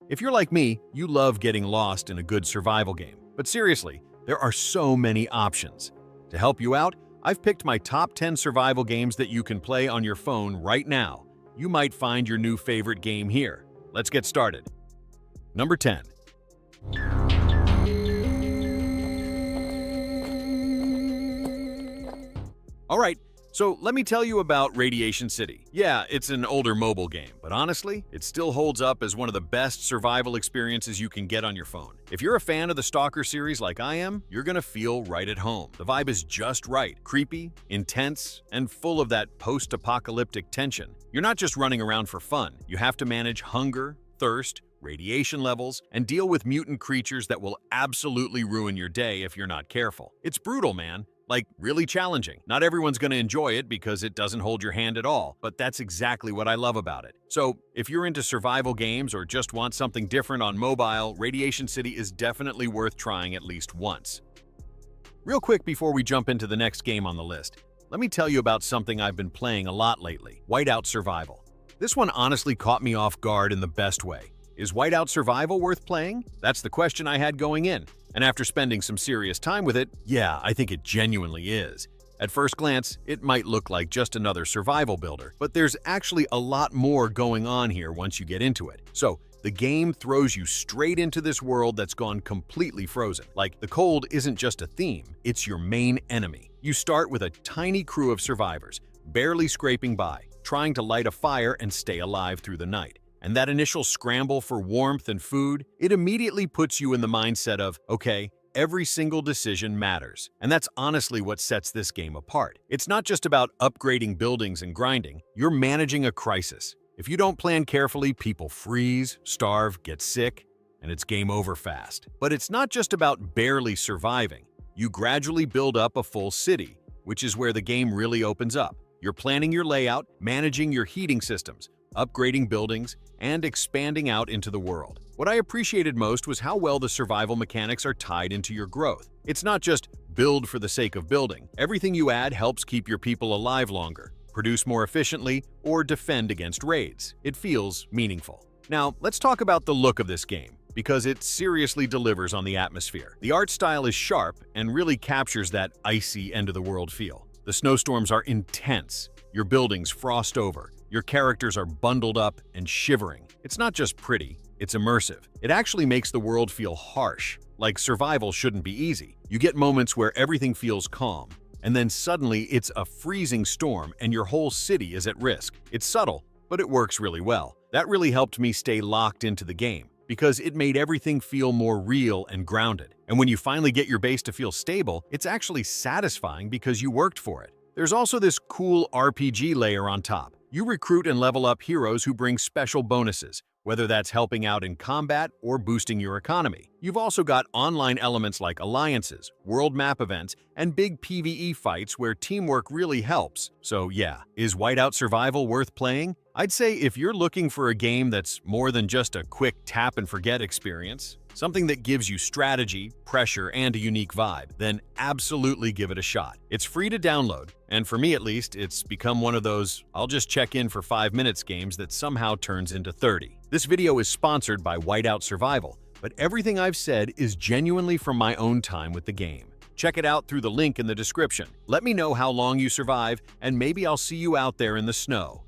If you're like me, you love getting lost in a good survival game. But seriously, there are so many options. To help you out, I've picked my top 10 survival games that you can play on your phone right now. You might find your new favorite game here. Let's get started. Number 10. Alright, so let me tell you about Radiation City. Yeah, it's an older mobile game, but honestly, it still holds up as one of the best survival experiences you can get on your phone. If you're a fan of the Stalker series like I am, you're gonna feel right at home. The vibe is just right, creepy, intense, and full of that post-apocalyptic tension. You're not just running around for fun. You have to manage hunger, thirst, radiation levels, and deal with mutant creatures that will absolutely ruin your day if you're not careful. It's brutal, man. Like, really challenging. Not everyone's gonna enjoy it because it doesn't hold your hand at all, but that's exactly what I love about it. So, if you're into survival games or just want something different on mobile, Radiation City is definitely worth trying at least once. Real quick before we jump into the next game on the list, let me tell you about something I've been playing a lot lately, Whiteout Survival. This one honestly caught me off guard in the best way. Is Whiteout Survival worth playing? That's the question I had going in. And after spending some serious time with it, yeah, I think it genuinely is. At first glance, it might look like just another survival builder, but there's actually a lot more going on here once you get into it. So, the game throws you straight into this world that's gone completely frozen. Like, the cold isn't just a theme, it's your main enemy. You start with a tiny crew of survivors, barely scraping by, trying to light a fire and stay alive through the night. And that initial scramble for warmth and food, it immediately puts you in the mindset of, okay, every single decision matters. And that's honestly what sets this game apart. It's not just about upgrading buildings and grinding, you're managing a crisis. If you don't plan carefully, people freeze, starve, get sick, and it's game over fast. But it's not just about barely surviving. You gradually build up a full city, which is where the game really opens up. You're planning your layout, managing your heating systems, upgrading buildings, and expanding out into the world. What I appreciated most was how well the survival mechanics are tied into your growth. It's not just build for the sake of building. Everything you add helps keep your people alive longer, produce more efficiently, or defend against raids. It feels meaningful. Now, let's talk about the look of this game, because it seriously delivers on the atmosphere. The art style is sharp and really captures that icy end-of-the-world feel. The snowstorms are intense, your buildings frost over, your characters are bundled up and shivering. It's not just pretty, it's immersive. It actually makes the world feel harsh, like survival shouldn't be easy. You get moments where everything feels calm, and then suddenly it's a freezing storm and your whole city is at risk. It's subtle, but it works really well. That really helped me stay locked into the game, because it made everything feel more real and grounded. And when you finally get your base to feel stable, it's actually satisfying because you worked for it. There's also this cool RPG layer on top. You recruit and level up heroes who bring special bonuses, whether that's helping out in combat or boosting your economy. You've also got online elements like alliances, world map events, and big PvE fights where teamwork really helps. So yeah, is Whiteout Survival worth playing? I'd say if you're looking for a game that's more than just a quick tap-and-forget experience, something that gives you strategy, pressure, and a unique vibe, then absolutely give it a shot. It's free to download, and for me at least, it's become one of those I'll just check in for 5 minutes games that somehow turns into 30. This video is sponsored by Whiteout Survival, but everything I've said is genuinely from my own time with the game. Check it out through the link in the description. Let me know how long you survive, and maybe I'll see you out there in the snow.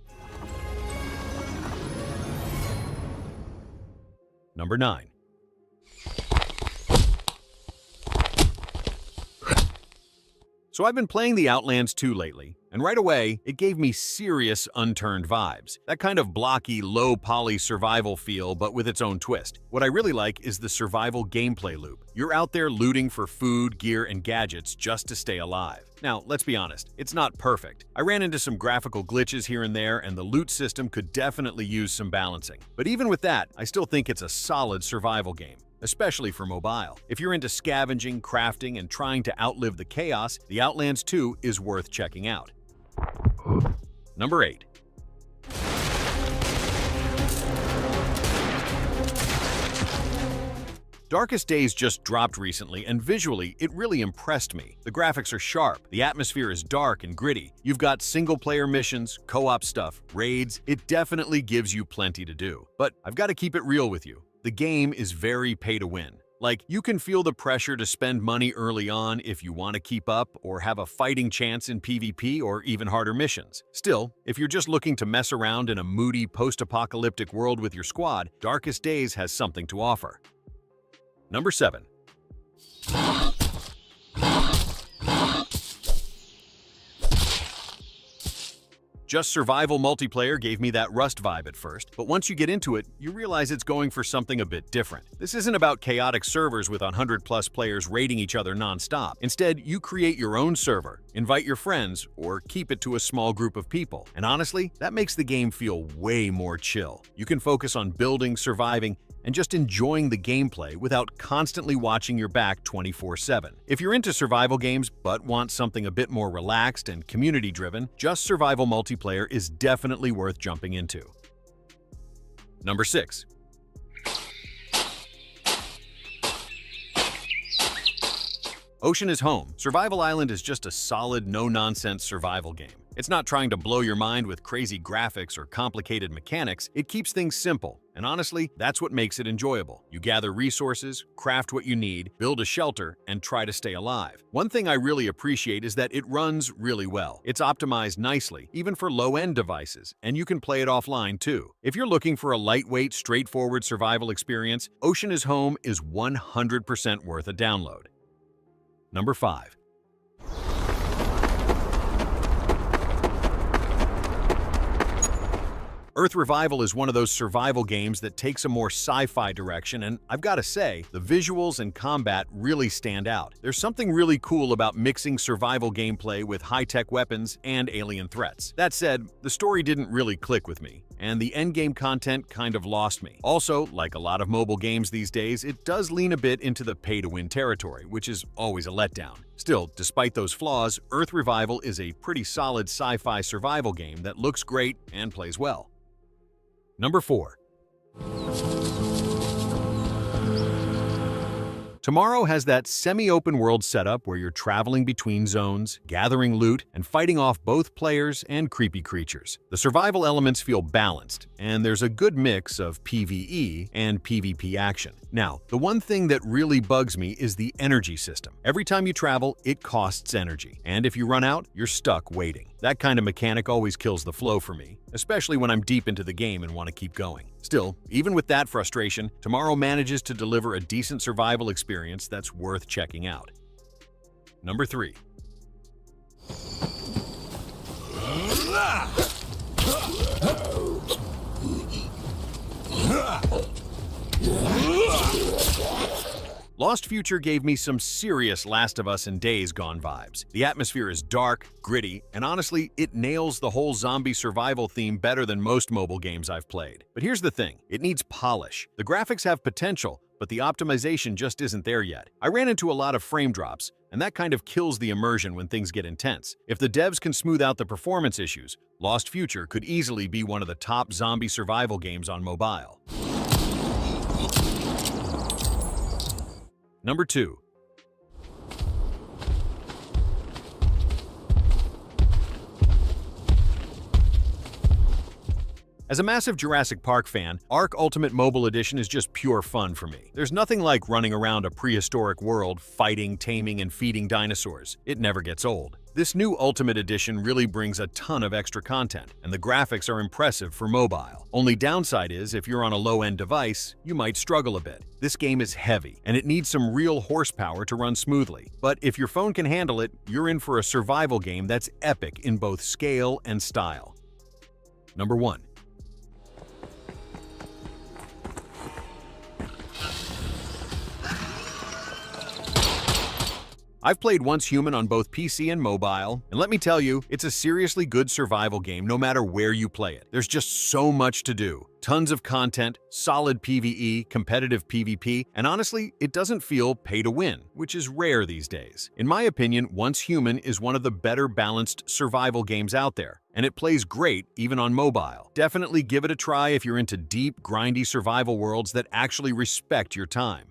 Number 9. So I've been playing the Outlands 2 lately, and right away, it gave me serious Unturned vibes. That kind of blocky, low-poly survival feel, but with its own twist. What I really like is the survival gameplay loop. You're out there looting for food, gear, and gadgets just to stay alive. Now, let's be honest, it's not perfect. I ran into some graphical glitches here and there, and the loot system could definitely use some balancing. But even with that, I still think it's a solid survival game, especially for mobile. If you're into scavenging, crafting, and trying to outlive the chaos, the Outlands 2 is worth checking out. Number 8. Darkest Days just dropped recently, and visually, it really impressed me. The graphics are sharp, the atmosphere is dark and gritty. You've got single-player missions, co-op stuff, raids. It definitely gives you plenty to do. But I've got to keep it real with you. The game is very pay to win. Like, you can feel the pressure to spend money early on if you want to keep up or have a fighting chance in PvP or even harder missions. Still, if you're just looking to mess around in a moody post-apocalyptic world with your squad, Darkest Days has something to offer. Number 7. Just Survival multiplayer gave me that Rust vibe at first, but once you get into it, you realize it's going for something a bit different. This isn't about chaotic servers with 100+ players raiding each other non-stop. Instead, you create your own server, invite your friends, or keep it to a small group of people. And honestly, that makes the game feel way more chill. You can focus on building, surviving, and just enjoying the gameplay without constantly watching your back 24/7. If you're into survival games but want something a bit more relaxed and community-driven, Just Survival multiplayer is definitely worth jumping into. Number 6. Ocean is Home. Survival Island is just a solid, no-nonsense survival game. It's not trying to blow your mind with crazy graphics or complicated mechanics. It keeps things simple, and honestly, that's what makes it enjoyable. You gather resources, craft what you need, build a shelter, and try to stay alive. One thing I really appreciate is that it runs really well. It's optimized nicely, even for low-end devices, and you can play it offline too. If you're looking for a lightweight, straightforward survival experience, Ocean is Home is 100% worth a download. Number 5. Earth Revival is one of those survival games that takes a more sci-fi direction, and I've got to say, the visuals and combat really stand out. There's something really cool about mixing survival gameplay with high-tech weapons and alien threats. That said, the story didn't really click with me, and the endgame content kind of lost me. Also, like a lot of mobile games these days, it does lean a bit into the pay-to-win territory, which is always a letdown. Still, despite those flaws, Earth Revival is a pretty solid sci-fi survival game that looks great and plays well. Number 4. Tomorrow has that semi-open world setup where you're traveling between zones, gathering loot, and fighting off both players and creepy creatures. The survival elements feel balanced, and there's a good mix of PvE and PvP action. Now, the one thing that really bugs me is the energy system. Every time you travel, it costs energy, and if you run out, you're stuck waiting. That kind of mechanic always kills the flow for me, especially when I'm deep into the game and want to keep going. Still, even with that frustration, Tomorrow manages to deliver a decent survival experience that's worth checking out. Number 3. Lost Future gave me some serious Last of Us and Days Gone vibes. The atmosphere is dark, gritty, and honestly, it nails the whole zombie survival theme better than most mobile games I've played. But here's the thing, it needs polish. The graphics have potential, but the optimization just isn't there yet. I ran into a lot of frame drops, and that kind of kills the immersion when things get intense. If the devs can smooth out the performance issues, Lost Future could easily be one of the top zombie survival games on mobile. Number 2. As a massive Jurassic Park fan, Ark Ultimate Mobile Edition is just pure fun for me. There's nothing like running around a prehistoric world, fighting, taming, and feeding dinosaurs. It never gets old. This new Ultimate Edition really brings a ton of extra content, and the graphics are impressive for mobile. Only downside is, if you're on a low-end device, you might struggle a bit. This game is heavy, and it needs some real horsepower to run smoothly. But if your phone can handle it, you're in for a survival game that's epic in both scale and style. Number 1. I've played Once Human on both PC and mobile, and let me tell you, it's a seriously good survival game no matter where you play it. There's just so much to do. Tons of content, solid PvE, competitive PvP, and honestly, it doesn't feel pay to win, which is rare these days. In my opinion, Once Human is one of the better balanced survival games out there, and it plays great even on mobile. Definitely give it a try if you're into deep, grindy survival worlds that actually respect your time.